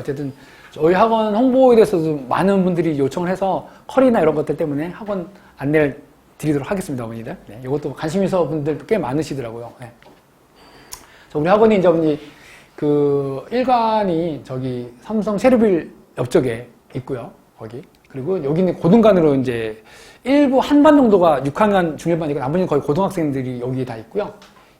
어쨌든 저희 학원 홍보에 대해서도 많은 분들이 요청을 해서 컬이나 이런 것들 때문에 학원 안내를 드리도록 하겠습니다, 어머니들. 네, 이것도 관심 있어 분들도 꽤 많으시더라고요. 네. 우리 학원이 이제 어머니 그 일관이 저기 삼성 세르빌 옆쪽에 있고요, 거기. 그리고 여기는 고등관으로 이제 일부 한반 정도가 6학년 중일반이고 나머지는 거의 고등학생들이 여기에 다 있고요.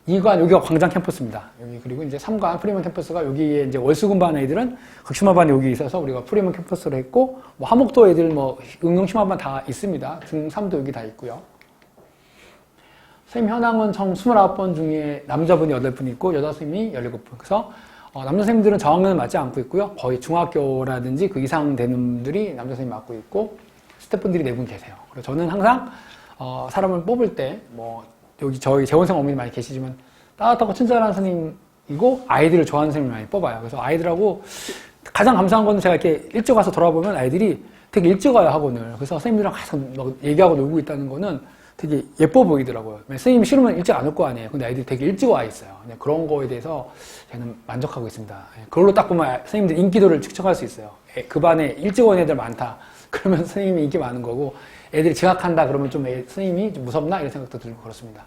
2관, 여기가 광장 캠퍼스입니다. 여기, 그리고 이제 3관 프리먼 캠퍼스가 여기에 이제 월수금반 애들은 극심화반이 여기 있어서 우리가 프리먼 캠퍼스로 했고, 뭐 화목도 애들 뭐 응용심화반 다 있습니다. 중3도 여기 다 있고요. 선생님 현황은 총 29번 중에 남자분이 8분 있고, 여자 선생님이 17분. 그래서, 남자 선생님들은 저학년을 맡지 않고 있고요. 거의 중학교라든지 그 이상 되는 분들이 남자 선생님 맡고 있고, 스태프분들이 4분 계세요. 그래서 저는 항상, 사람을 뽑을 때, 뭐, 여기 저희 재원생 어머니 많이 계시지만 따뜻하고 친절한 선생님이고 아이들을 좋아하는 선생님을 많이 뽑아요. 그래서 아이들하고 가장 감사한 거는 제가 이렇게 일찍 와서 돌아보면 아이들이 되게 일찍 와요, 학원을. 그래서 선생님들이랑 계속 얘기하고 놀고 있다는 거는 되게 예뻐 보이더라고요. 선생님이 싫으면 일찍 안 올 거 아니에요. 근데 아이들이 되게 일찍 와 있어요. 그런 거에 대해서 저는 만족하고 있습니다. 그걸로 딱 보면 선생님들 인기도를 측정할 수 있어요. 그 반에 일찍 온 애들 많다. 그러면 선생님이 인기 많은 거고, 애들이 지각한다 그러면 좀 선생님이 좀 무섭나 이런 생각도 들고 그렇습니다.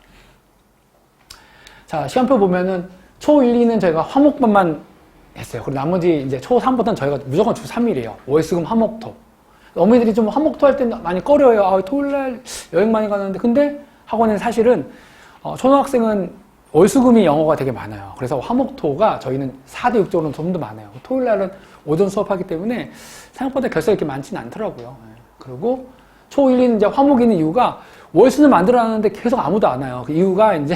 자, 시간표 보면은 초 1, 2는 저희가 화목반만 했어요. 그리고 나머지 이제 초 3부터는 저희가 무조건 주 3일이에요. 월수금 화목토. 어머니들이 좀 화목토 할 때 많이 꺼려요. 아, 토요일날 여행 많이 가는데. 근데 학원은 사실은 초등학생은 월수금이 영어가 되게 많아요. 그래서 화목토가 저희는 4대 6적으로는 좀 더 많아요. 토요일날은 오전 수업하기 때문에 생각보다 결석이 이렇게 많지는 않더라고요. 그리고 초 1, 2는 이제 화목이는 이유가 월수는 만들어놨는데 계속 아무도 안 와요. 그 이유가 이제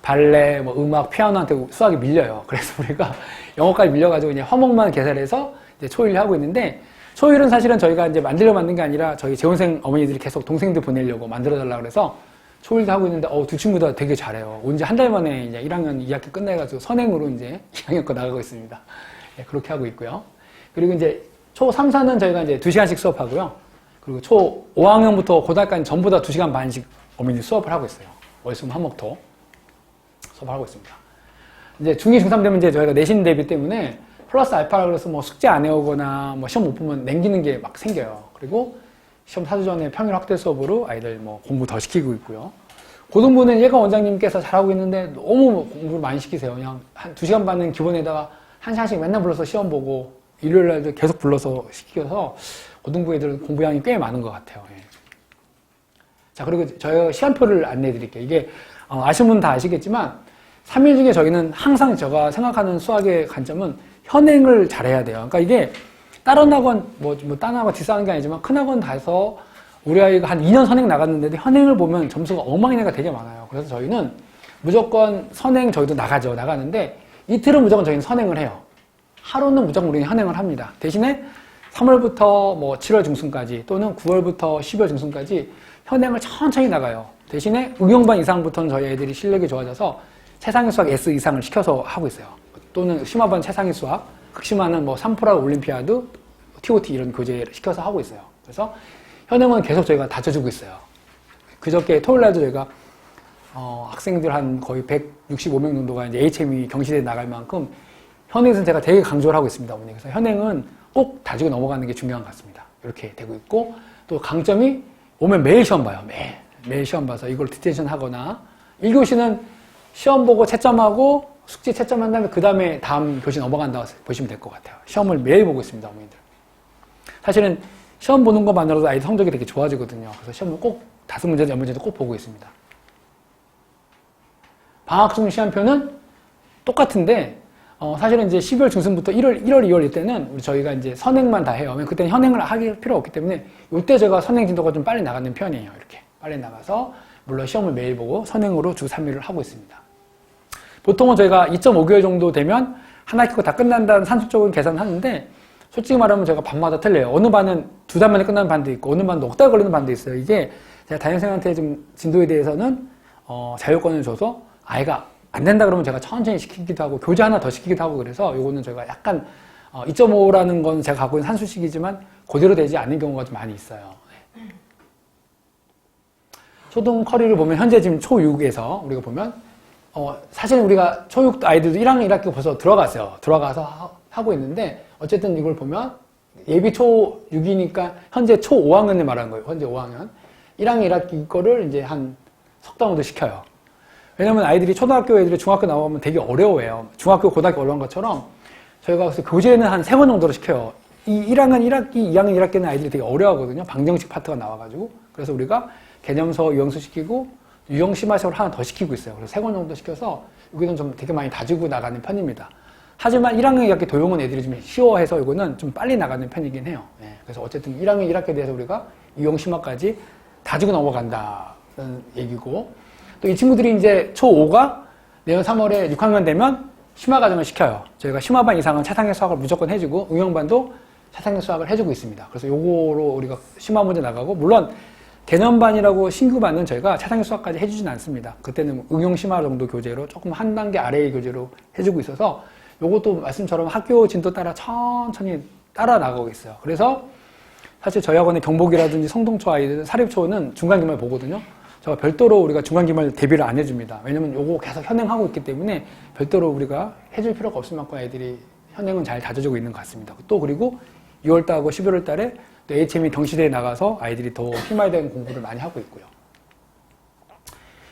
발레, 뭐 음악, 피아노한테 수학이 밀려요. 그래서 우리가 영어까지 밀려가지고 그냥 화목만 개설해서 이제 초 1 하고 있는데, 초 1은 사실은 저희가 이제 만들려 만든 게 아니라 저희 재혼생 어머니들이 계속 동생들 보내려고 만들어달라고 그래서 초 1도 하고 있는데, 두 친구 다 되게 잘해요. 온 지 한 달 만에 이제 1학년 2학기 끝내가지고 선행으로 이제 2학년 거 나가고 있습니다. 네, 그렇게 하고 있고요. 그리고 이제 초 3, 4는 저희가 이제 2시간씩 수업하고요. 그리고 초 5학년부터 고등학교까지 전부 다 2시간 반씩 어머니 수업을 하고 있어요. 월수금 화목토 수업을 하고 있습니다. 이제 중2, 중3 되면 이제 저희가 내신 대비 때문에 플러스 알파라 그래서 뭐 숙제 안 해오거나 뭐 시험 못 보면 남기는 게 막 생겨요. 그리고 시험 4주 전에 평일 확대 수업으로 아이들 뭐 공부 더 시키고 있고요. 고등부는 예가 원장님께서 잘하고 있는데 너무 공부를 많이 시키세요. 그냥 한 2시간 반은 기본에다가 1시간씩 맨날 불러서 시험 보고 일요일 날도 계속 불러서 시켜서 고등부 애들은 공부량이 꽤 많은 것 같아요. 예. 자, 그리고 저희 시간표를 안내해 드릴게요. 이게 아시는 분 다 아시겠지만 3일 중에 저희는 항상 제가 생각하는 수학의 관점은 현행을 잘해야 돼요. 그러니까 이게 다른 학원, 딴 학원 뒷사는 게 아니지만 큰 학원 다 해서 우리 아이가 한 2년 선행 나갔는데도 현행을 보면 점수가 엉망인 애가 되게 많아요. 그래서 저희는 무조건 선행 저희도 나가는데 이틀은 무조건 저희는 선행을 해요. 하루는 무조건 우리는 현행을 합니다. 대신에 3월부터 뭐 7월 중순까지 또는 9월부터 10월 중순까지 현행을 천천히 나가요. 대신에 응용반 이상부터는 저희 애들이 실력이 좋아져서 최상위 수학 S 이상을 시켜서 하고 있어요. 또는 심화반 최상위 수학, 극심화는 뭐 3프라 올림피아드, TOT 이런 교재를 시켜서 하고 있어요. 그래서 현행은 계속 저희가 다져주고 있어요. 그저께 토요일날도 저희가 학생들 한 거의 165명 정도가 이제 HME 경시대에 나갈 만큼 현행에서는 제가 되게 강조를 하고 있습니다, 어머니. 그래서 현행은 꼭 다지고 넘어가는 게 중요한 것 같습니다. 이렇게 되고 있고, 또 강점이 오면 매일 시험 봐요. 매일 시험 봐서 이걸 디텐션 하거나, 1교시는 시험 보고 채점하고 숙제 채점한 다음에 그 다음에 다음 교시 넘어간다고 보시면 될 것 같아요. 시험을 매일 보고 있습니다, 어머니들. 사실은 시험 보는 것만으로도 아이들 성적이 되게 좋아지거든요. 그래서 시험을 꼭 5문제든 10문제든 꼭 보고 있습니다. 방학 중 시험표는 똑같은데, 사실은 이제 12월 중순부터 1월, 2월 이때는 저희가 이제 선행만 다 해요. 그때는 현행을 할 필요 없기 때문에 이때 제가 선행 진도가 좀 빨리 나가는 편이에요. 이렇게 빨리 나가서 물론 시험을 매일 보고 선행으로 주 3일을 하고 있습니다. 보통은 저희가 2.5개월 정도 되면 한 학기가 다 끝난다는 산술적인 계산을 하는데, 솔직히 말하면 제가 반마다 틀려요. 어느 반은 2달 만에 끝나는 반도 있고 어느 반은 넉 달 걸리는 반도 있어요. 이게 제가 담임선생님한테 좀 진도에 대해서는 자율권을 줘서 아이가 안 된다 그러면 제가 천천히 시키기도 하고 교재 하나 더 시키기도 하고, 그래서 요거는 저희가 약간 2.5라는 건 제가 갖고 있는 산수식이지만 그대로 되지 않는 경우가 좀 많이 있어요. 초등 커리를 보면 현재 지금 초6에서 우리가 보면 사실 우리가 초6 아이들도 1학년 1학기 벌써 들어갔어요. 들어가서 하고 있는데 어쨌든 이걸 보면 예비 초 6이니까 현재 초 5학년을 말하는 거예요. 현재 5학년. 1학년 1학기 거를 이제 한 석 달 정도 시켜요. 왜냐면 아이들이 초등학교 애들이 중학교 나오면 되게 어려워해요. 중학교, 고등학교 어려운 것처럼 저희가 그래서 교재는 한 3권 정도로 시켜요. 이 1학년 1학기, 2학년 1학기는 아이들이 되게 어려워하거든요. 방정식 파트가 나와가지고. 그래서 우리가 개념서 유형수 시키고 유형 심화식을 하나 더 시키고 있어요. 그래서 3권 정도 시켜서 여기는 좀 되게 많이 다지고 나가는 편입니다. 하지만 1학년 2학기 도형은 애들이 좀 쉬워해서 이거는 좀 빨리 나가는 편이긴 해요. 네, 그래서 어쨌든 1학년 1학기에 대해서 우리가 유형 심화까지 다지고 넘어간다는 얘기고 또 이 친구들이 이제 초5가 내년 3월에 6학년 되면 심화 과정을 시켜요. 저희가 심화반 이상은 차상의 수학을 무조건 해주고 응용반도 차상의 수학을 해주고 있습니다. 그래서 요거로 우리가 심화 문제 나가고 물론 개념반이라고 신규반은 저희가 차상의 수학까지 해주진 않습니다. 그때는 응용 심화 정도 교재로 조금 한 단계 아래의 교재로 해주고 있어서 요것도 말씀처럼 학교 진도 따라 천천히 따라 나가고 있어요. 그래서 사실 저희 학원의 경복이라든지 성동초 아이들, 사립초는 중간기말 보거든요. 제가 별도로 우리가 중간기말 대비를 안 해줍니다. 왜냐면 요거 계속 현행하고 있기 때문에 별도로 우리가 해줄 필요가 없을 만큼 아이들이 현행은 잘 다져주고 있는 것 같습니다. 또 그리고 6월달하고 11월 달에 또 HM이 경시대에 나가서 아이들이 더 희망된 공부를 많이 하고 있고요.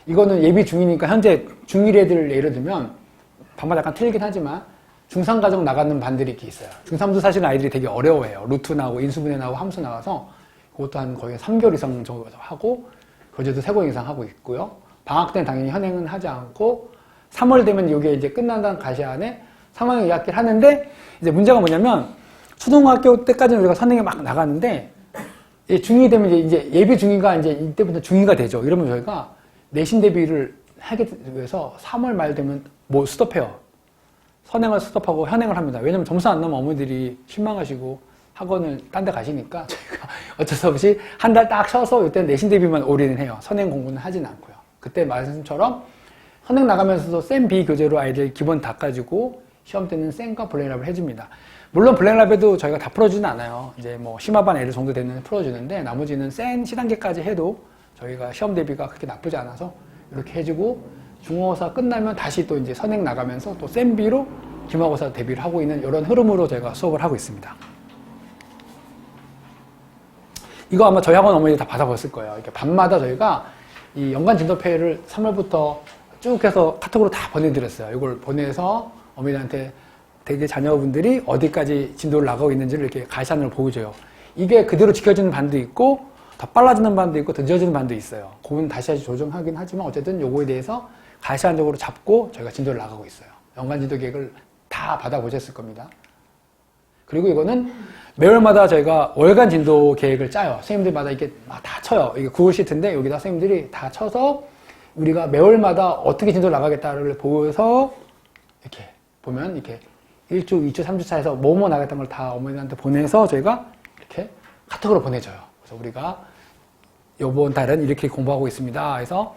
이거는 예비 중이니까 현재 중1 애들 예를 들면 반마다 약간 틀리긴 하지만 중3 과정 나가는 반들이 이렇게 있어요. 중3도 사실 아이들이 되게 어려워해요. 루트 나오고 인수분해 나오고 함수 나와서 그것도 한 거의 3개월 이상 정도 하고 교재도 3권 이상 하고 있고요. 방학 때는 당연히 현행은 하지 않고 3월 되면 이게 이제 끝난다는 가시 안에 3학년 2학기를 하는데 이제 문제가 뭐냐면 초등학교 때까지는 우리가 선행에 막 나가는데 중2 되면 이제 예비 중2가 이제 이때부터 중2가 되죠. 이러면 저희가 내신 대비를 하기 위해서 3월 말 되면 뭐 스톱해요. 선행을 스톱하고 현행을 합니다. 왜냐면 점수 안 나오면 어머니들이 실망하시고 학원을 딴 데 가시니까 저희가 어쩔 수 없이 한 달 딱 쉬어서 이때 내신 대비만 올인을 해요. 선행 공부는 하진 않고요. 그때 말씀처럼 선행 나가면서도 쌤 B 교재로 아이들 기본 닦아주고 시험 때는 쌤과 블랙랩을 해줍니다. 물론 블랙랩에도 저희가 다 풀어주진 않아요. 이제 뭐 심화반 애들 정도 되는 풀어주는데 나머지는 센 시단계까지 해도 저희가 시험 대비가 그렇게 나쁘지 않아서 이렇게 해주고 중간고사 끝나면 다시 또 이제 선행 나가면서 또 쌤 B로 기말고사 대비를 하고 있는 이런 흐름으로 저희가 수업을 하고 있습니다. 이거 아마 저희 학원 어머니들 다 받아봤을 거예요. 이렇게 밤마다 저희가 이 연간 진도표를 3월부터 쭉 해서 카톡으로 다 보내드렸어요. 이걸 보내서 어머니한테 되게 자녀분들이 어디까지 진도를 나가고 있는지를 이렇게 가시안으로 보여줘요. 이게 그대로 지켜지는 반도 있고 더 빨라지는 반도 있고 더 늦어지는 반도 있어요. 그건 다시 조정하긴 하지만 어쨌든 요거에 대해서 가시안적으로 잡고 저희가 진도를 나가고 있어요. 연간 진도 계획을 다 받아보셨을 겁니다. 그리고 이거는 매월마다 저희가 월간 진도 계획을 짜요. 선생님들마다 이렇게 다 쳐요. 이게 구글 시트인데 여기다 선생님들이 다 쳐서 우리가 매월마다 어떻게 진도를 나가겠다를 보여서 이렇게 보면 이렇게 1주, 2주, 3주 차에서 뭐뭐 나갔던 걸 다 어머니한테 보내서 저희가 이렇게 카톡으로 보내줘요. 그래서 우리가 이번 달은 이렇게 공부하고 있습니다. 그래서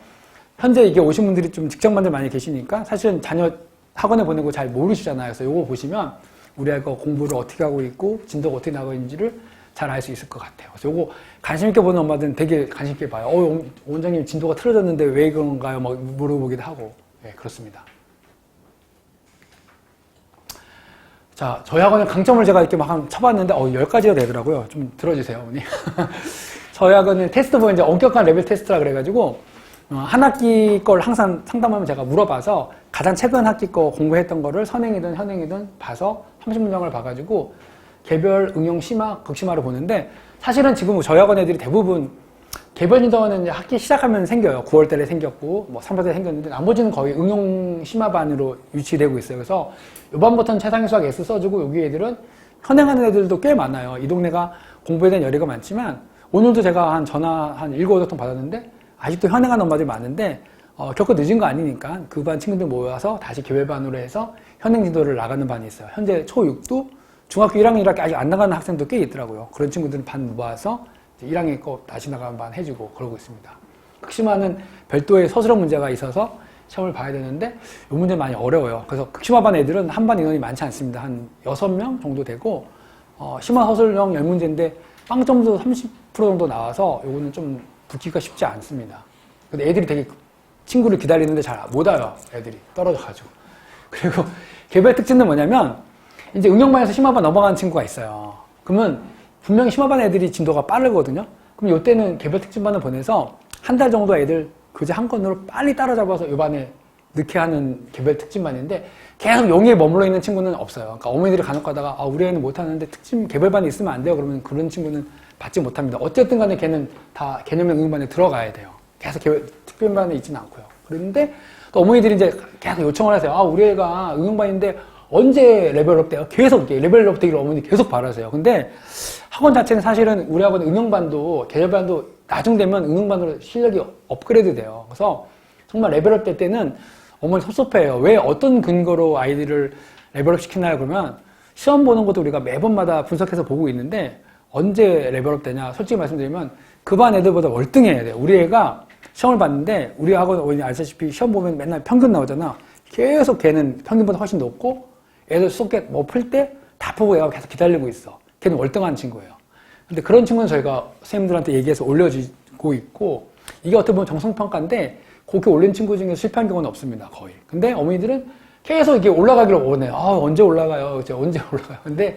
현재 이게 오신 분들이 좀 직장반들 많이 계시니까 사실은 자녀 학원에 보내고 잘 모르시잖아요. 그래서 이거 보시면 우리 아이가 공부를 어떻게 하고 있고 진도가 어떻게 나가고 있는지를 잘 알 수 있을 것 같아요. 그래서 이거 관심 있게 보는 엄마들은 되게 관심 있게 봐요. 원장님 진도가 틀어졌는데 왜 그런가요? 막 물어보기도 하고. 네, 그렇습니다. 자, 저희 학원의 강점을 제가 이렇게 막 쳐봤는데 10가지가 되더라고요. 좀 들어주세요, 어머니. 저희 학원은 테스트 보면 이제 엄격한 레벨 테스트라 그래가지고 한 학기 걸 항상 상담하면 제가 물어봐서 가장 최근 학기 거 공부했던 거를 선행이든 현행이든 봐서 30문장을 봐가지고 개별 응용 심화, 극심화를 보는데 사실은 지금 저희 학원 애들이 대부분 개별 진도는 이제 학기 시작하면 생겨요. 9월 달에 생겼고 뭐 3월 달에 생겼는데 나머지는 거의 응용 심화반으로 유치되고 있어요. 그래서 요번부터는 최상위 수학 S 써주고 여기 애들은 현행하는 애들도 꽤 많아요. 이 동네가 공부에 대한 열의가 많지만 오늘도 제가 전화 한 7, 8통 받았는데 아직도 현행하는 엄마들이 많은데 결코 늦은 거 아니니까 그 반 친구들 모여서 다시 개별반으로 해서 현행 진도를 나가는 반이 있어요. 현재 초6도 중학교 1학년 1학기 아직 안 나가는 학생도 꽤 있더라고요. 그런 친구들은 반 모아서 1학년 거 다시 나가는 반 해주고 그러고 있습니다. 극심화는 별도의 서술형 문제가 있어서 시험을 봐야 되는데 이 문제 많이 어려워요. 그래서 극심화반 애들은 한 반 인원이 많지 않습니다. 한 6명 정도 되고 심화 서술형 10문제인데 빵점도 30% 정도 나와서 이거는 좀 붙기가 쉽지 않습니다. 근데 애들이 되게 친구를 기다리는데 잘 못 와요. 애들이 떨어져가지고. 그리고 개별 특징은 뭐냐면 이제 응용반에서 심화반 넘어가는 친구가 있어요. 그러면 분명히 심화반 애들이 진도가 빠르거든요. 그럼 이때는 개별 특징반을 보내서 한 달 정도 애들 교재 한 건으로 빨리 따라잡아서 이 반에 넣게 하는 개별 특징반인데 계속 용의에 머물러 있는 친구는 없어요. 그러니까 어머니들이 간혹 가다가 아, 우리 애는 못하는데 특징 개별반에 있으면 안 돼요. 그러면 그런 친구는 받지 못합니다. 어쨌든 간에 걔는 다 개념형 응용반에 들어가야 돼요. 계속 특별반에 있지는 않고요. 그런데 또 어머니들이 이제 계속 요청을 하세요. 아, 우리 애가 응용반인데 언제 레벨업 돼요? 계속 레벨업 되기를 어머니 계속 바라세요. 근데 학원 자체는 사실은 우리 학원 응용반도 개별반도 나중 되면 응용반으로 실력이 업그레이드 돼요. 그래서 정말 레벨업 될 때는 어머니 섭섭해요. 왜 어떤 근거로 아이들을 레벨업 시키나요? 그러면 시험 보는 것도 우리가 매번마다 분석해서 보고 있는데 언제 레벨업 되냐? 솔직히 말씀드리면 그 반 애들보다 월등해야 돼요. 우리 애가 시험을 봤는데 우리 학원 어머니 아시다시피 시험 보면 맨날 평균 나오잖아. 계속 걔는 평균보다 훨씬 높고 애들 수업 뭐 풀 때 다 보고 얘가 계속 기다리고 있어. 걔는 월등한 친구예요. 근데 그런 친구는 저희가 선생님들한테 얘기해서 올려주고 있고 이게 어떻게 보면 정성평가인데 그렇게 올린 친구 중에 실패한 경우는 없습니다. 거의. 근데 어머니들은 계속 이게 올라가기를 원해요. 아, 언제 올라가요? 이제 언제 올라가요? 근데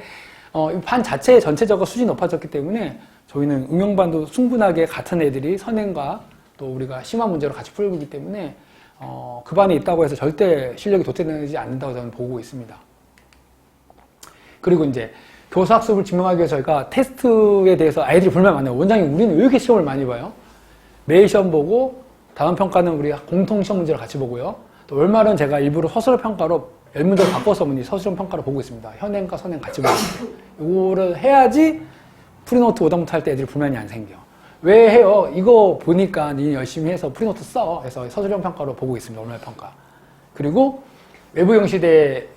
반 자체 전체적으로 수준이 높아졌기 때문에 저희는 응용반도 충분하게 같은 애들이 선행과 또 우리가 심화 문제로 같이 풀고 있기 때문에 그 반에 있다고 해서 절대 실력이 도태되지 않는다고 저는 보고 있습니다. 그리고 이제 교사 학습을 증명하기 위해서 저희가 테스트에 대해서 아이들이 불만 많아요. 원장님, 우리는 왜 이렇게 시험을 많이 봐요? 매일 시험 보고 다음 평가는 우리 공통 시험 문제를 같이 보고요. 또 월말은 제가 일부러 서술 평가로 10문제를 바꿔서 서술 평가로 보고 있습니다. 현행과 선행 같이 보고 있습니다. 이거를 해야지 프리노트 오답부터 할 때 애들이 불만이 안 생겨. 왜 해요? 이거 보니까 니 열심히 해서 프리노트 써. 해서 서술형 평가로 보고 있습니다. 월말 평가. 그리고 외부 형식에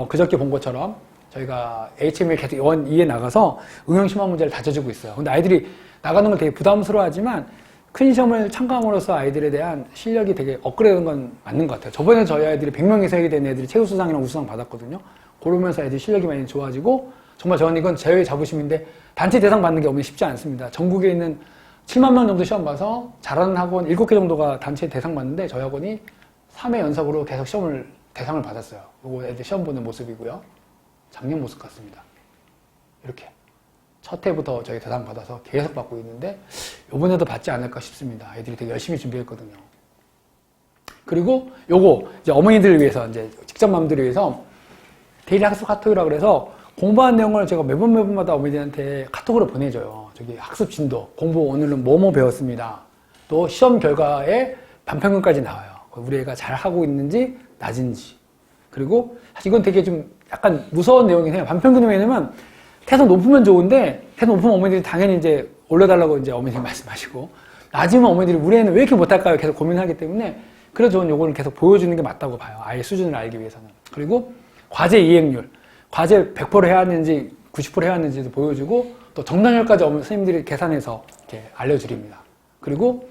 그저께 본 것처럼 저희가 HML 계속 1, 2에 나가서 응용 심화 문제를 다져주고 있어요. 근데 아이들이 나가는 걸 되게 부담스러워하지만 큰 시험을 참가함으로써 아이들에 대한 실력이 되게 업그레이드된 건 맞는 것 같아요. 저번에 저희 아이들이 100명 이상이 된 애들이 최우수상이랑 우수상 받았거든요. 그러면서 애들 실력이 많이 좋아지고 정말 저는 이건 제외 자부심인데 단체 대상 받는 게 엄청 쉽지 않습니다. 전국에 있는 7만 명 정도 시험 봐서 잘하는 학원 7개 정도가 단체 대상 받는데 저희 학원이 3회 연속으로 계속 대상을 받았어요. 이거 애들 시험 보는 모습이고요. 작년 모습 같습니다. 이렇게 첫 해부터 저희 대상 받아서 계속 받고 있는데 이번에도 받지 않을까 싶습니다. 아이들이 되게 열심히 준비했거든요. 그리고 요거 이제 어머니들을 위해서 이제 직접맘들을 위해서 데일리 학습 카톡이라고 그래서 공부한 내용을 제가 매번마다 어머니들한테 카톡으로 보내줘요. 저기 학습 진도, 공부 오늘은 뭐뭐 배웠습니다. 또 시험 결과에 반평균까지 나와요. 우리 애가 잘 하고 있는지 낮은지. 그리고 사실 이건 되게 좀 약간 무서운 내용이긴 해요. 반평균이 왜냐면 계속 높으면 좋은데 계속 높으면 어머니들이 당연히 이제 올려달라고 이제 어머니들이 말씀하시고 낮으면 어머니들이 우리 애는 왜 이렇게 못할까요? 계속 고민하기 때문에 그래서 저는 요거를 계속 보여주는 게 맞다고 봐요. 아이의 수준을 알기 위해서는. 그리고 과제 이행률. 과제 100% 해야 하는지 90% 해야 하는지도 보여주고 또 정답률까지 선생님들이 계산해서 이렇게 알려드립니다. 그리고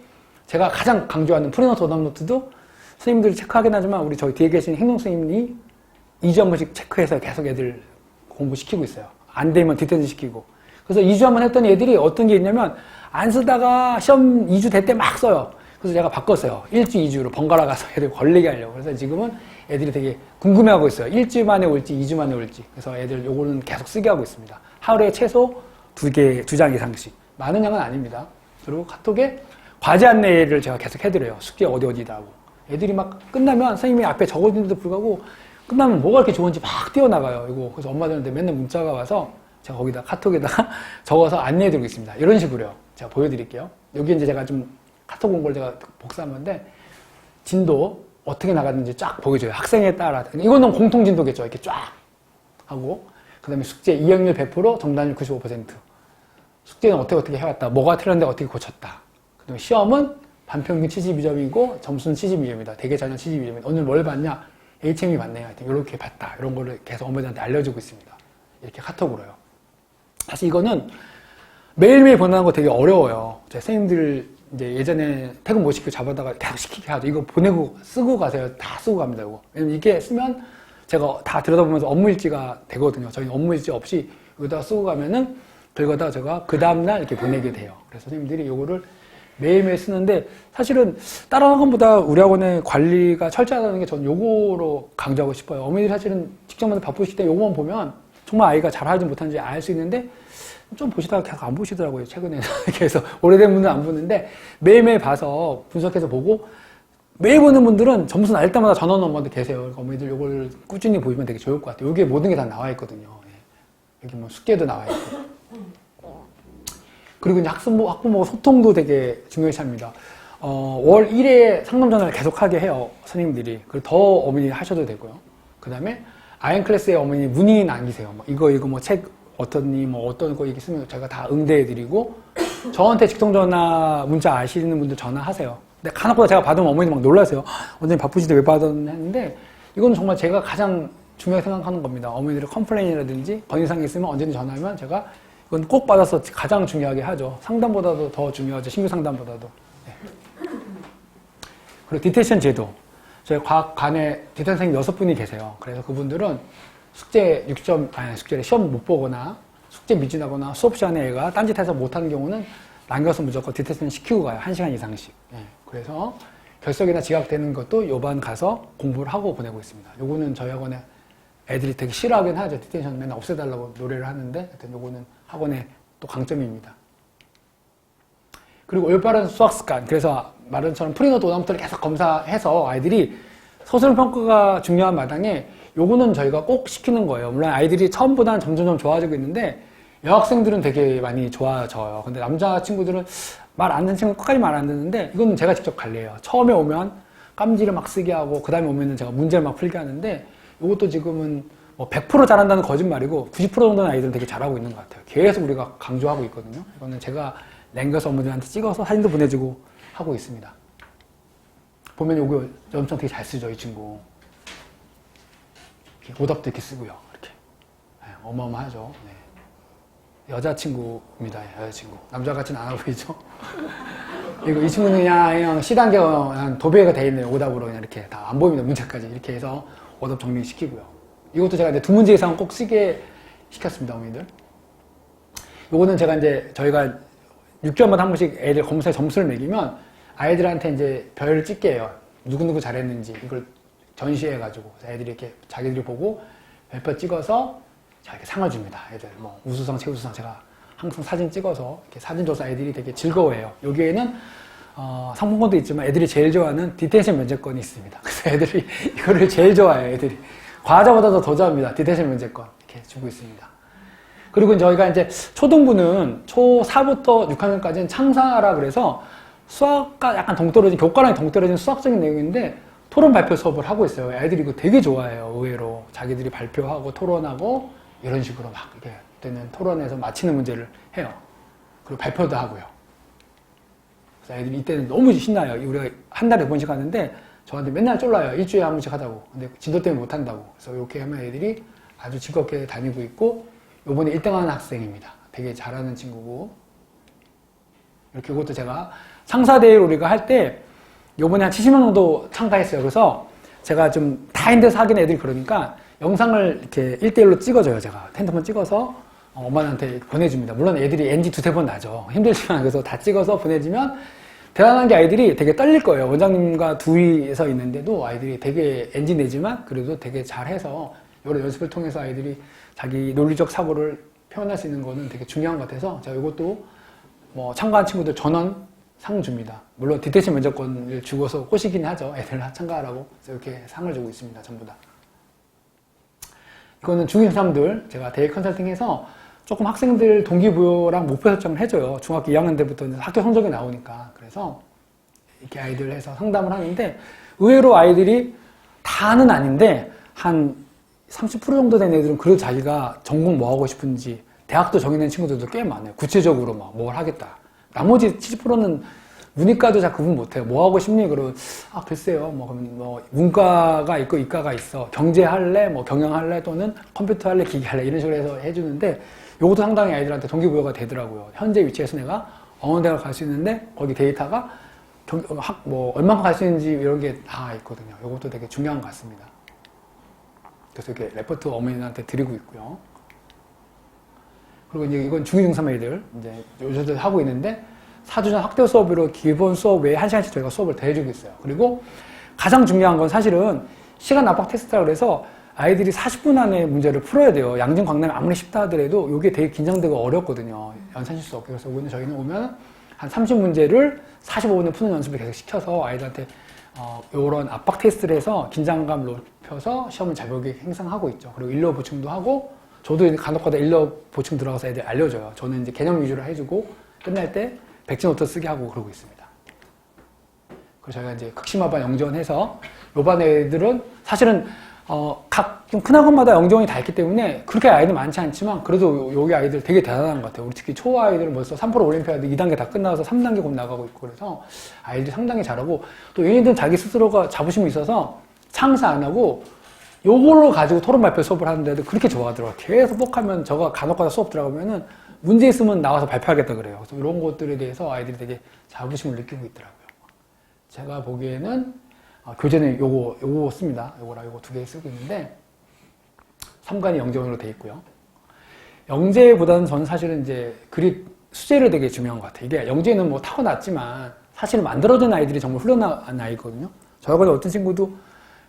제가 가장 강조하는 프리노트 오답노트도 선생님들이 체크하긴 하지만 우리 저희 뒤에 계신 행동 선생님이 2주 한 번씩 체크해서 계속 애들 공부시키고 있어요. 안 되면 디텐션 시키고. 그래서 2주 한 번 했더니 애들이 어떤 게 있냐면 안 쓰다가 시험 2주 될 때 막 써요. 그래서 제가 바꿨어요. 1주, 2주로 번갈아 가서 애들 걸리게 하려고. 그래서 지금은 애들이 되게 궁금해하고 있어요. 1주 만에 올지, 2주 만에 올지. 그래서 애들 요거는 계속 쓰게 하고 있습니다. 하루에 최소 2장 이상씩. 많은 양은 아닙니다. 그리고 카톡에 과제 안내를 제가 계속 해드려요. 숙제 어디다 하고. 애들이 막 끝나면 선생님이 앞에 적어주는데도 불구하고 끝나면 뭐가 이렇게 좋은지 막 뛰어나가요. 이거. 그래서 엄마들한테 맨날 문자가 와서 제가 거기다 카톡에다가 적어서 안내해드리고 있습니다. 이런 식으로요. 제가 보여드릴게요. 여기 이제 제가 좀 카톡 공부를 제가 복사한 건데 진도 어떻게 나갔는지 쫙 보여줘요. 학생에 따라. 이거는 공통 진도겠죠. 이렇게 쫙 하고 그 다음에 숙제 이행률 100%, 정답률 95%. 숙제는 어떻게 해왔다. 뭐가 틀렸는데 어떻게 고쳤다. 그 다음에 시험은 반평균 72점이고 점수는 72점이다. 대개 자녀 72점이다. 오늘 뭘 봤냐? HM이 봤네요. 하여튼 이렇게 봤다. 이런 거를 계속 어머니한테 알려주고 있습니다. 이렇게 카톡으로요. 사실 이거는 매일매일 보내는 거 되게 어려워요. 제 선생님들 이제 예전에 퇴근 못 시키고 잡아다가 계속 시키게 하죠. 이거 보내고 쓰고 가세요. 다 쓰고 갑니다. 이거. 왜냐면 이게 쓰면 제가 다 들여다보면서 업무일지가 되거든요. 저희는 업무일지 없이 여기다가 쓰고 가면은 긁어다 제가 그 다음날 이렇게 보내게 돼요. 그래서 선생님들이 요거를 매일매일 쓰는데 사실은 다른 학원보다 우리 학원의 관리가 철저하다는 게 저는 요거로 강조하고 싶어요. 어머니들이 사실은 직장마다 바쁘실 때 요거만 보면 정말 아이가 잘하지 못하는지 알 수 있는데 좀 보시다가 계속 안 보시더라고요. 최근에는. 그래서 오래된 분들은 안 보는데 매일매일 봐서 분석해서 보고 매일 보는 분들은 점수 날 때마다 전화 오는 엄마들 계세요. 그러니까 어머니들 이걸 꾸준히 보시면 되게 좋을 것 같아요. 여기에 모든 게 다 나와 있거든요. 여기 뭐 숙제도 나와 있고. 그리고 이제 학부모 소통도 되게 중요시 합니다. 월 1회 상담 전화를 계속하게 해요. 선생님들이. 그리고 더 어머니 하셔도 되고요. 그 다음에 아이언 클래스에 어머니 문의 남기세요. 뭐 이거 뭐 책 어떠니 뭐 어떤 거 있으면 제가 다 응대해드리고 저한테 직통전화 문자 아시는 분들 전화하세요. 근데 간혹가다 제가 받으면 어머니들 막 놀라세요. 원장님 바쁘시대 왜 받았는데 이건 정말 제가 가장 중요하게 생각하는 겁니다. 어머니들의 컴플레인이라든지 건의사항이 있으면 언제든지 전화하면 제가 이건 꼭 받아서 가장 중요하게 하죠. 상담보다도 더 중요하죠. 신규 상담보다도. 네. 그리고 디테션 제도. 저희 과학관에 디테션 선생님 6분이 계세요. 그래서 그분들은 숙제 6점, 아니 숙제를 시험 못 보거나 숙제 미진하거나 수업 시간에 애가 딴짓해서 못하는 경우는 남겨서 무조건 디테션 시키고 가요. 1시간 이상씩. 네. 그래서 결석이나 지각되는 것도 요반 가서 공부를 하고 보내고 있습니다. 요거는 저희 학원에 애들이 되게 싫어하긴 하죠. 디테이션 맨날 없애달라고 노래를 하는데 하여튼 요거는 학원의 또 강점입니다. 그리고 올바른 수학 습관. 그래서 말한 것처럼 프리노트 오답부터를 계속 검사해서 아이들이 서술 평가가 중요한 마당에 요거는 저희가 꼭 시키는 거예요. 물론 아이들이 처음보다는 점점 좋아지고 있는데 여학생들은 되게 많이 좋아져요. 근데 남자 친구들은 말 안 듣는 친구는 끝까지 말 안 듣는데 이거는 제가 직접 관리해요. 처음에 오면 깜지를 막 쓰게 하고 그 다음에 오면은 제가 문제를 막 풀게 하는데 이것도 지금은 뭐 100% 잘한다는 거짓말이고 90% 정도는 아이들은 되게 잘하고 있는 것 같아요. 계속 우리가 강조하고 있거든요. 이거는 제가 랭겨서 어머니한테 찍어서 사진도 보내주고 하고 있습니다. 보면 요거 엄청 되게 잘 쓰죠, 이 친구. 이렇게 오답도 이렇게 쓰고요. 이렇게. 네, 어마어마하죠. 네. 여자친구입니다. 여자친구. 남자 같지는 않아 보이죠? 그리고 이 친구는 그냥 C단계 그냥 도배가 돼 있는 오답으로 그냥 이렇게 다 안 보입니다. 문제까지. 이렇게 해서 오답 정리시키고요. 이것도 제가 이제 2문제 이상 꼭 쓰게 시켰습니다, 어머니들. 요거는 제가 이제 저희가 6개월마다 한 번씩 애들 검사에 점수를 매기면 아이들한테 이제 별 찍게 해요. 누구누구 잘했는지 이걸 전시해가지고 애들이 이렇게 자기들이 보고 별표 찍어서 자 이렇게 상을 줍니다. 애들 뭐 우수상, 최우수상 제가 항상 사진 찍어서 이렇게 사진 줘서 애들이 되게 즐거워해요. 여기에는 상품권도 있지만 애들이 제일 좋아하는 디테이션 면제권이 있습니다. 그래서 애들이 이거를 제일 좋아해요. 애들이 과자보다도 더 좋아합니다. 디테이션 면제권 이렇게 주고 있습니다. 그리고 저희가 이제 초등부는 초4부터 6학년까지는 창사라 그래서 수학과 약간 동떨어진, 교과랑 동떨어진 수학적인 내용인데 토론 발표 수업을 하고 있어요. 애들이 이거 되게 좋아해요. 의외로. 자기들이 발표하고 토론하고 이런 식으로 막 이렇게 되는 토론에서 맞히는 문제를 해요. 그리고 발표도 하고요. 그래서 애들이 이때는 너무 신나요. 우리가 한 달에 2번씩 하는데 저한테 맨날 쫄라요. 일주일에 한 번씩 하다고. 근데 진도 때문에 못 한다고. 그래서 이렇게 하면 애들이 아주 즐겁게 다니고 있고 요번에 1등하는 학생입니다. 되게 잘하는 친구고 이렇게 이것도 제가 창사대회를 우리가 할 때 요번에 한 70명 정도 참가했어요. 그래서 제가 좀 다인데서 하긴 애들이 그러니까 영상을 이렇게 1대1로 찍어줘요. 제가 핸드폰 찍어서 엄마한테 보내줍니다. 물론 애들이 NG 2-3번 나죠. 힘들지만 그래서 다 찍어서 보내주면 대단한 게 아이들이 되게 떨릴 거예요. 원장님과 둘이서 있는데도 아이들이 되게 NG 내지만 그래도 되게 잘해서 여러 연습을 통해서 아이들이 자기 논리적 사고를 표현할 수 있는 거는 되게 중요한 것 같아서 제가 이것도 뭐 참가한 친구들 전원 상 줍니다. 물론 디테이션 면접권을 주고서 꼬시긴 하죠. 애들 참가하라고. 그래서 이렇게 상을 주고 있습니다. 전부 다. 이거는 중2 3들 제가 대외 컨설팅해서 조금 학생들 동기부여랑 목표 설정을 해줘요. 중학교 2학년 때부터는 학교 성적이 나오니까. 그래서 이렇게 아이들 해서 상담을 하는데 의외로 아이들이 다는 아닌데 한 30% 정도 된 애들은 그래도 자기가 전공 뭐 하고 싶은지 대학도 정해낸 친구들도 꽤 많아요. 구체적으로 막 뭘 하겠다. 나머지 70%는 문이과도 잘 구분 못해요. 뭐 하고 싶니? 그러면 글쎄요. 뭐 문과가 있고 이과가 있어. 경제 할래? 뭐 경영 할래? 또는 컴퓨터 할래? 기계 할래? 이런 식으로 해서 해주는데 이것도 상당히 아이들한테 동기부여가 되더라고요. 현재 위치에서 내가 어느 대학 갈 수 있는데 거기 데이터가 얼마나 갈 수 있는지 이런 게 다 있거든요. 이것도 되게 중요한 것 같습니다. 그래서 이렇게 레포트 어머니한테 드리고 있고요. 그리고 이제 이건 중2, 중3 애들 이제 요즘도 하고 있는데 4주전 학대 수업으로 기본 수업 외에 1시간씩 저희가 수업을 더 해주고 있어요. 그리고 가장 중요한 건 사실은 시간 압박 테스트라 그래서 아이들이 40분 안에 문제를 풀어야 돼요. 양진 강남이 아무리 쉽다 하더라도 이게 되게 긴장되고 어렵거든요. 연산 실수 없게. 그래서 오늘 저희는 오면 한 30문제를 45분에 푸는 연습을 계속 시켜서 아이들한테 이런 압박 테스트를 해서 긴장감을 높여서 시험을 잘 보게 행상하고 있죠. 그리고 일러 보충도 하고 저도 이제 간혹가다 일러 보충 들어가서 애들 알려줘요. 저는 이제 개념 위주로 해주고 끝날 때 백지노트 쓰게 하고 그러고 있습니다. 그래서 저희가 이제 극심화반 영재원해서 요반 애들은 사실은 각 좀 큰 학원마다 영재원이 다 있기 때문에 그렇게 아이들 많지 않지만 그래도 여기 아이들 되게 대단한 것 같아요. 우리 특히 초 아이들은 벌써 3% 올림피아드 2단계 다 끝나서 3단계 곧 나가고 있고 그래서 아이들이 상당히 잘하고 또 얘네들은 자기 스스로가 자부심이 있어서 창사 안 하고 요걸로 가지고 토론 발표 수업을 하는데도 그렇게 좋아하더라고요. 계속 뻑하면 저가 간혹가다 수업 들어가면은 문제 있으면 나와서 발표하겠다 그래요. 그래서 이런 것들에 대해서 아이들이 되게 자부심을 느끼고 있더라고요. 제가 보기에는 교재는 요거 씁니다. 요거랑 요거 2개 쓰고 있는데 3간이 영재원으로 돼 있고요. 영재보다는 저는 사실은 이제 수재를 되게 중요한 것 같아요. 이게 영재는 뭐 타고났지만 사실은 만들어진 아이들이 정말 훌륭한 아이거든요. 저하고 어떤 친구도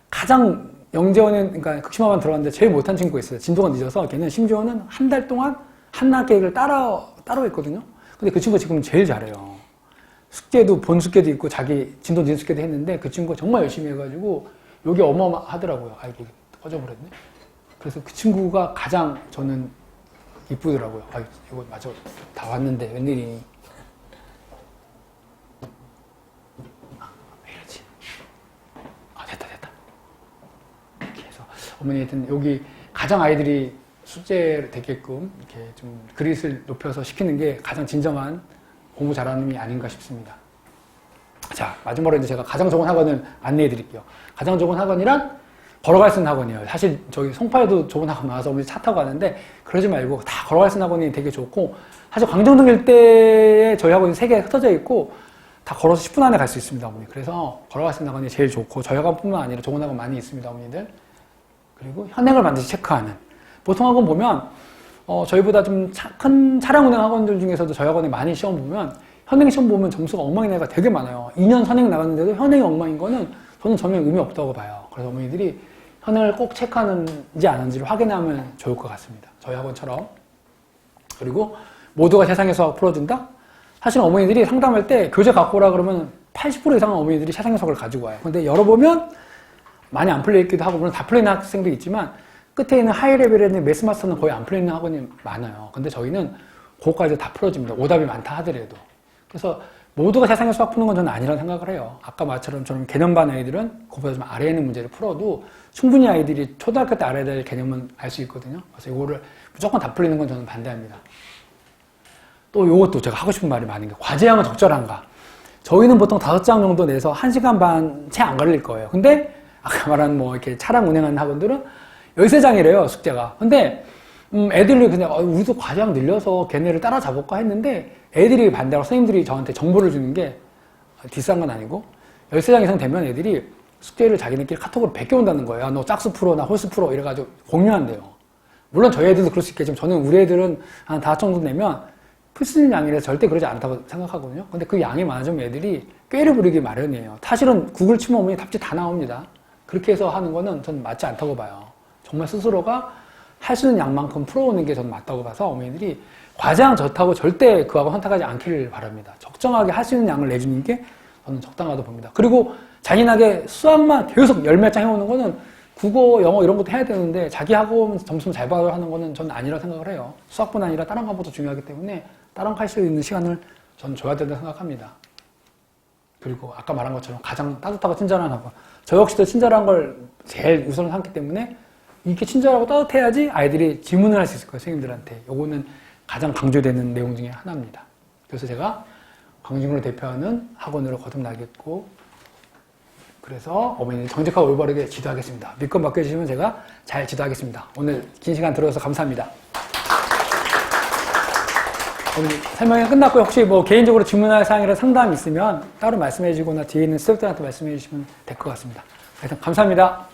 가장 영재원에 그러니까 극심화반 들어갔는데 제일 못한 친구가 있어요. 진도가 늦어서 걔는 심지어는 한 달 동안 한나 계획을 따로 했거든요. 근데 그 친구가 지금 제일 잘해요. 숙제도 본 숙제도 있고 자기 진도 늦은 숙제도 했는데 그 친구가 정말 열심히 해가지고 여기 어마어마하더라고요. 아이고 꺼져버렸네. 그래서 그 친구가 가장 저는 이쁘더라고요. 이거 맞아 다 왔는데 웬일이니. 왜 이러지? 됐다. 이렇게 해서 어머니 하여튼 여기 가장 아이들이 숙제를 되게끔 이렇게 좀 그릿을 높여서 시키는 게 가장 진정한 공부 잘하는 놈이 아닌가 싶습니다. 자, 마지막으로 이제 제가 가장 좋은 학원을 안내해 드릴게요. 가장 좋은 학원이란 걸어갈 수 있는 학원이에요. 사실 저기 송파에도 좋은 학원 나와서 우리 차 타고 가는데 그러지 말고 다 걸어갈 수 있는 학원이 되게 좋고 사실 광정동 일대에 저희 학원이 3개 흩어져 있고 다 걸어서 10분 안에 갈 수 있습니다, 어머니. 그래서 걸어갈 수 있는 학원이 제일 좋고 저희 학원뿐만 아니라 좋은 학원 많이 있습니다, 어머니들. 그리고 현행을 반드시 체크하는. 보통 학원 보면 저희보다 좀 큰 차량 운행 학원들 중에서도 저희 학원에 많이 시험 보면 현행 시험 보면 점수가 엉망인 애가 되게 많아요. 2년 선행 나갔는데도 현행이 엉망인 거는 저는 전혀 의미 없다고 봐요. 그래서 어머니들이 현행을 꼭 체크하는지 안 하는지를 확인하면 좋을 것 같습니다. 저희 학원처럼. 그리고 모두가 세상의 수학 풀어준다? 사실 어머니들이 상담할 때 교재 갖고 오라 그러면 80% 이상은 어머니들이 세상의 수학을 가지고 와요. 근데 열어보면 많이 안 풀려있기도 하고 물론 다 풀려있는 학생도 있지만 끝에 있는 하이 레벨에 있는 매스마스터는 거의 안 풀려있는 학원이 많아요. 근데 저희는 그거까지 다 풀어집니다. 오답이 많다 하더라도. 그래서 모두가 세상의 수학 푸는 건 저는 아니라고 생각을 해요. 아까 말처럼 저는 개념반 아이들은 그보다 좀 아래에 있는 문제를 풀어도 충분히 아이들이 초등학교 때 알아야 될 개념은 알 수 있거든요. 그래서 이거를 무조건 다 풀리는 건 저는 반대합니다. 또 이것도 제가 하고 싶은 말이 많은 게 과제량은 적절한가. 저희는 보통 5장 정도 내서 1시간 반 채 안 걸릴 거예요. 근데 아까 말한 뭐 이렇게 차량 운행하는 학원들은 13장이래요, 숙제가. 근데 애들이 그냥 우리도 과제량 늘려서 걔네를 따라잡을까 했는데 애들이 반대로 선생님들이 저한테 정보를 주는 게 비싼 건 아니고 13장 이상 되면 애들이 숙제를 자기네끼리 카톡으로 베껴온다는 거예요. 너 짝수 풀어, 나 홀수 풀어 이래가지고 공유한대요. 물론 저희 애들도 그럴 수 있겠지만 저는 우리 애들은 한 5 정도 내면 풀 수 있는 양이라서 절대 그러지 않다고 생각하거든요. 근데 그 양이 많아지면 애들이 꾀를 부리기 마련이에요. 사실은 구글 치면 어머니 답지 다 나옵니다. 그렇게 해서 하는 거는 저는 맞지 않다고 봐요. 정말 스스로가 할 수 있는 양만큼 풀어오는 게 저는 맞다고 봐서 어머니들이 과제량 좋다고 절대 그 학원 선택하지 않기를 바랍니다. 적정하게 할 수 있는 양을 내주는 게 저는 적당하다고 봅니다. 그리고 잔인하게 수학만 계속 열몇 장 해오는 거는 국어, 영어 이런 것도 해야 되는데 자기 학원 점수 잘 받아 하는 거는 저는 아니라고 생각을 해요. 수학뿐 아니라 다른 과목도 중요하기 때문에 다른 할 수 있는 시간을 저는 줘야 된다고 생각합니다. 그리고 아까 말한 것처럼 가장 따뜻하고 친절한 학원. 저 역시도 친절한 걸 제일 우선을 삼기 때문에 이렇게 친절하고 따뜻해야지 아이들이 질문을 할 수 있을 거예요, 선생님들한테. 요거는 가장 강조되는 내용 중에 하나입니다. 그래서 제가 광진구를 대표하는 학원으로 거듭나겠고, 그래서 어머니는 정직하고 올바르게 지도하겠습니다. 믿고 맡겨주시면 제가 잘 지도하겠습니다. 오늘 긴 시간 들어줘서 감사합니다. 오늘 설명이 끝났고 혹시 뭐 개인적으로 질문할 사항이나 상담이 있으면 따로 말씀해 주거나 뒤에 있는 스태프들한테 말씀해 주시면 될 것 같습니다. 하여튼 감사합니다.